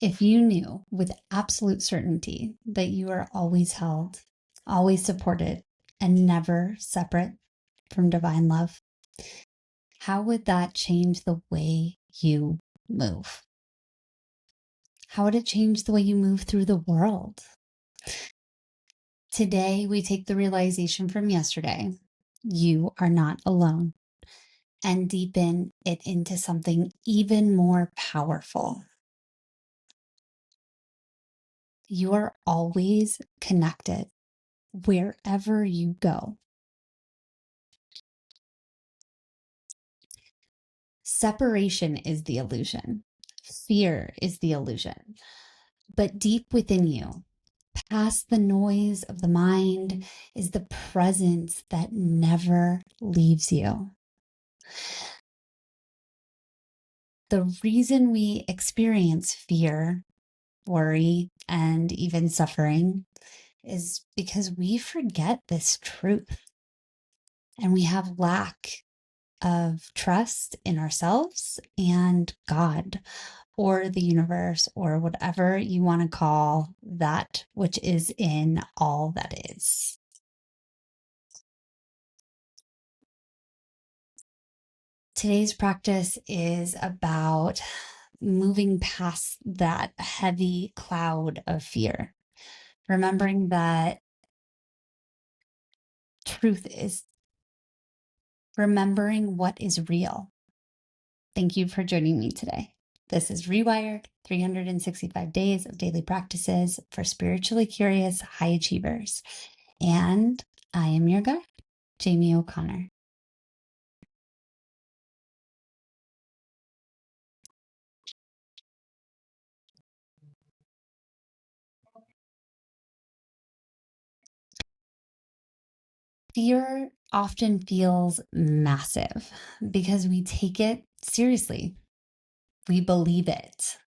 If you knew with absolute certainty that you are always held, always supported, and never separate from divine love, how would that change the way you move? How would it change the way you move through the world? Today, we take the realization from yesterday. You are not alone, and deepen it into something even more powerful. You are always connected wherever you go. Separation is the illusion. Fear is the illusion. But deep within you, past the noise of the mind, is the presence that never leaves you. The reason we experience fear, worry, and even suffering is because we forget this truth and we have lack of trust in ourselves and God or the universe or whatever you want to call that which is in all that is. Today's practice is about moving past that heavy cloud of fear, remembering that truth is remembering what is real. Thank you for joining me today. This is ReWired, 365 days of daily practices for spiritually curious high achievers. And I am your guide, Jamie O'Connor. Fear often feels massive because we take it seriously. We believe it.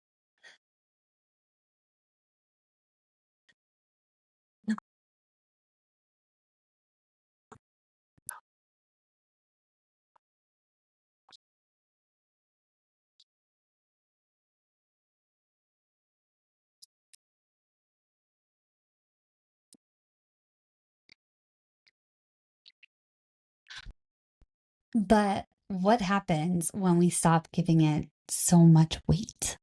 But what happens when we stop giving it so much weight?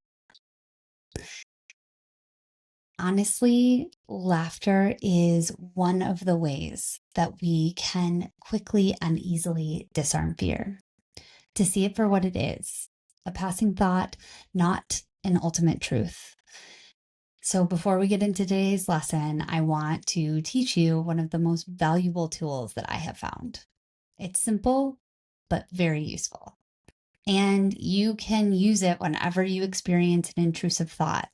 Honestly, laughter is one of the ways that we can quickly and easily disarm fear. To see it for what it is, a passing thought, not an ultimate truth. So before we get into today's lesson, I want to teach you one of the most valuable tools that I have found. It's simple, but very useful. And you can use it whenever you experience an intrusive thought,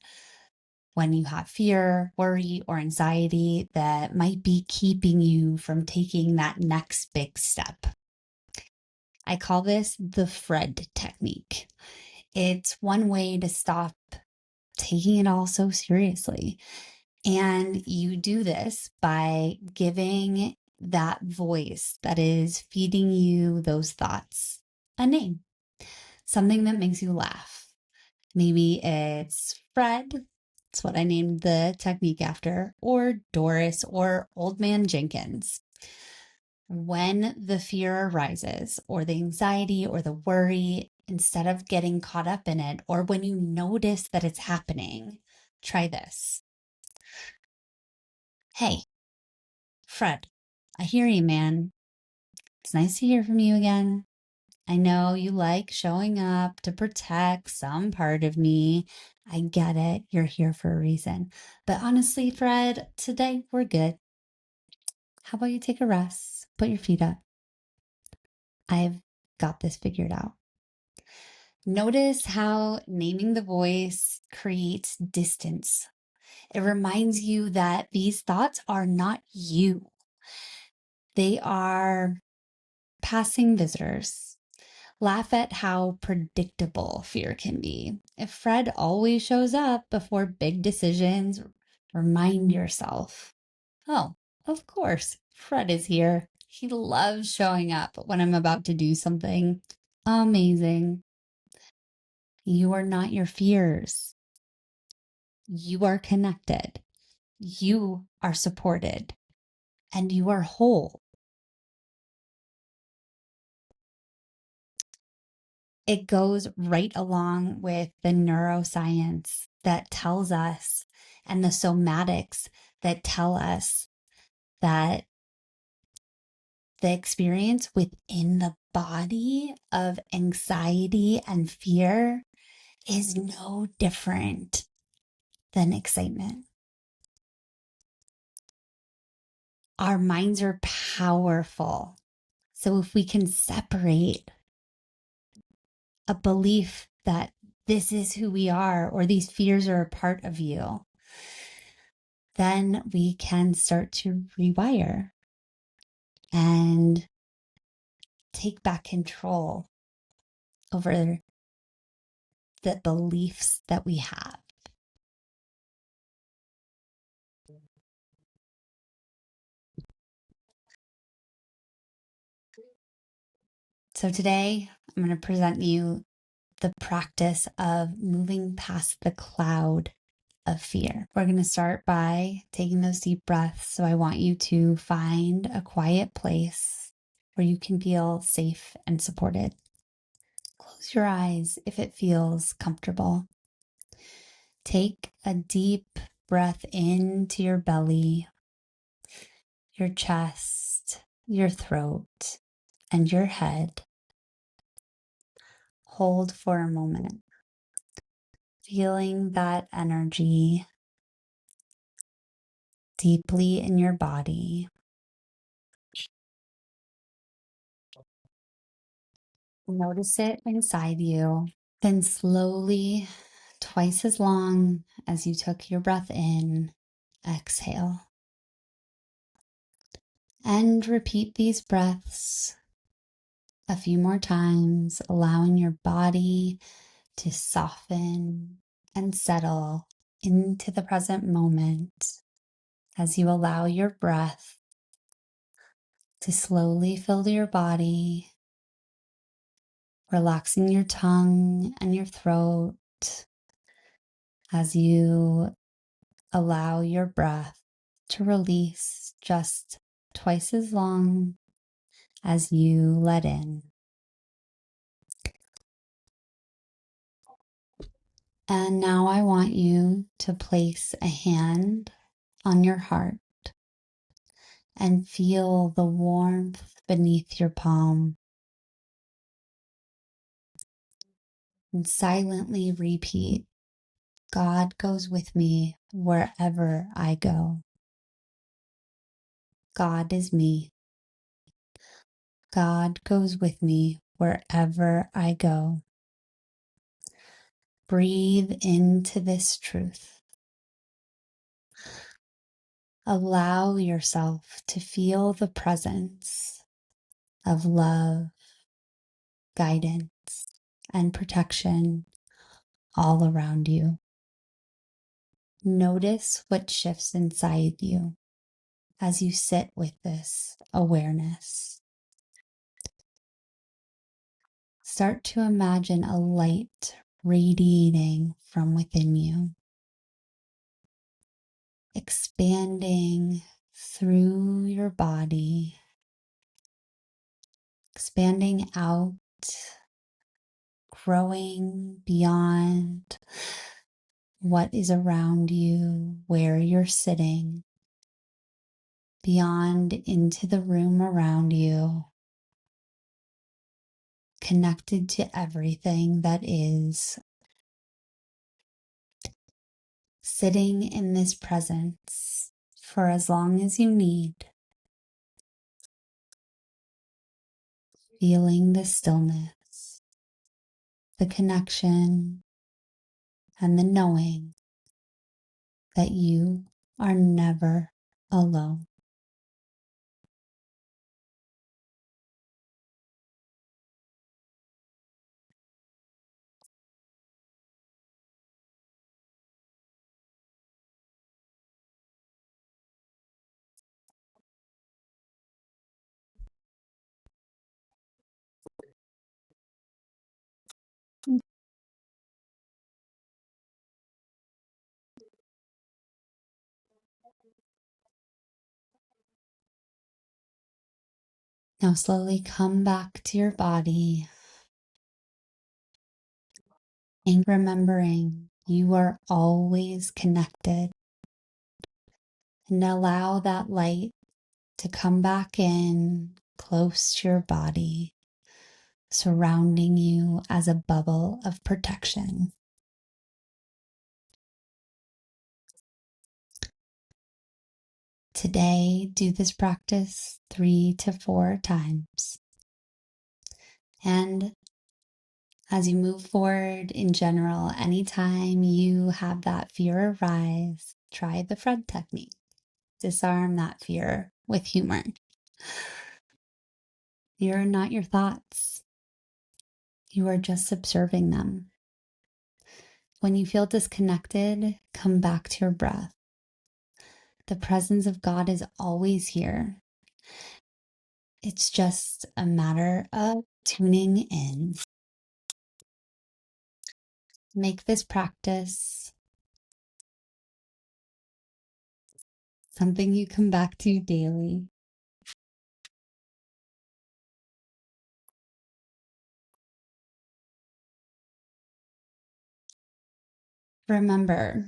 when you have fear, worry, or anxiety that might be keeping you from taking that next big step. I call this the Fred technique. It's one way to stop taking it all so seriously. And you do this by giving that voice that is feeding you those thoughts a name, something that makes you laugh. Maybe it's Fred. That's what I named the technique after, or Doris, or Old Man Jenkins. When the fear arises, or the anxiety, or the worry, instead of getting caught up in it, or when you notice that it's happening, try this. Hey, Fred, I hear you, man. It's nice to hear from you again. I know you like showing up to protect some part of me. I get it. You're here for a reason. But honestly, Fred, today we're good. How about you take a rest? Put your feet up. I've got this figured out. Notice how naming the voice creates distance. It reminds you that these thoughts are not you. They are passing visitors. Laugh at how predictable fear can be. If Fred always shows up before big decisions, remind yourself, oh, of course, Fred is here. He loves showing up when I'm about to do something amazing. You are not your fears. You are connected. You are supported. And you are whole. It goes right along with the neuroscience that tells us and the somatics that tell us that the experience within the body of anxiety and fear is no different than excitement. Our minds are powerful. So if we can separate a belief that this is who we are or these fears are a part of you, then we can start to rewire and take back control over the beliefs that we have. So today I'm going to present you the practice of moving past the cloud of fear. We're going to start by taking those deep breaths. So I want you to find a quiet place where you can feel safe and supported. Close your eyes if it feels comfortable. Take a deep breath into your belly, your chest, your throat, and your head. Hold for a moment, feeling that energy deeply in your body. Notice it inside you. Then slowly, twice as long as you took your breath in, exhale. And repeat these breaths a few more times, allowing your body to soften and settle into the present moment as you allow your breath to slowly fill your body, relaxing your tongue and your throat as you allow your breath to release just twice as long as you let in. And now I want you to place a hand on your heart and feel the warmth beneath your palm. And silently repeat, God goes with me wherever I go. God is me. God goes with me wherever I go. Breathe into this truth. Allow yourself to feel the presence of love, guidance, and protection all around you. Notice what shifts inside you as you sit with this awareness. Start to imagine a light radiating from within you, expanding through your body, expanding out, growing beyond what is around you, where you're sitting, beyond into the room around you, connected to everything that is. Sitting in this presence for as long as you need, feeling the stillness, the connection, and the knowing that you are never alone. Now slowly come back to your body and remembering you are always connected, and allow that light to come back in close to your body, surrounding you as a bubble of protection. Today, do this practice 3 to 4 times. And as you move forward in general, anytime you have that fear arise, try the Fred technique. Disarm that fear with humor. You're not your thoughts. You are just observing them. When you feel disconnected, come back to your breath. The presence of God is always here. It's just a matter of tuning in. Make this practice something you come back to daily. Remember,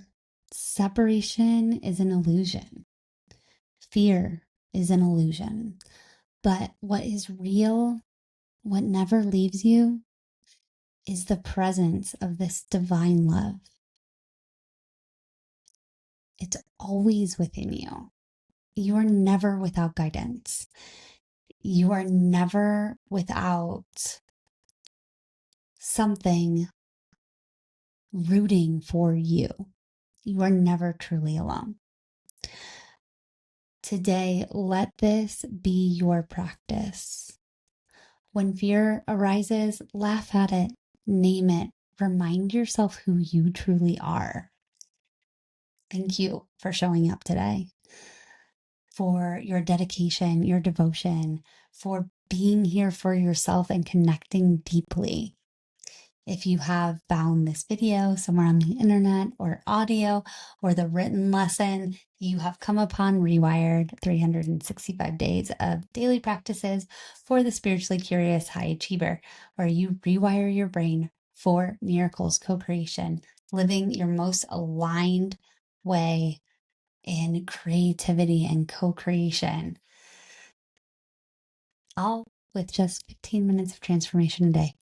separation is an illusion. Fear is an illusion. But what is real, what never leaves you, is the presence of this divine love. It's always within you. You are never without guidance. You are never without something rooting for you. You are never truly alone. Today, let this be your practice. When fear arises, laugh at it, name it, remind yourself who you truly are. Thank you for showing up today, for your dedication, your devotion, for being here for yourself and connecting deeply. If you have found this video somewhere on the internet or audio or the written lesson, you have come upon ReWired, 365 days of daily practices for the spiritually curious high achiever, where you rewire your brain for miracles, co-creation, living your most aligned way in creativity and co-creation, all with just 15 minutes of transformation a day,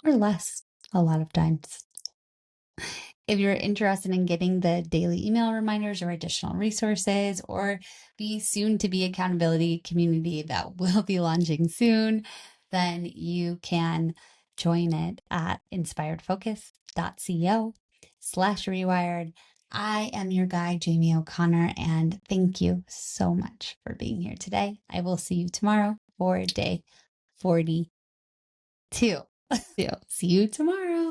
or less a lot of times. If you're interested in getting the daily email reminders or additional resources, or the soon to be accountability community that will be launching soon, then you can join it at inspiredfocus.co/rewired. I am your guide, Jamie O'Connor, and thank you so much for being here today. I will see you tomorrow for day 42. See you tomorrow.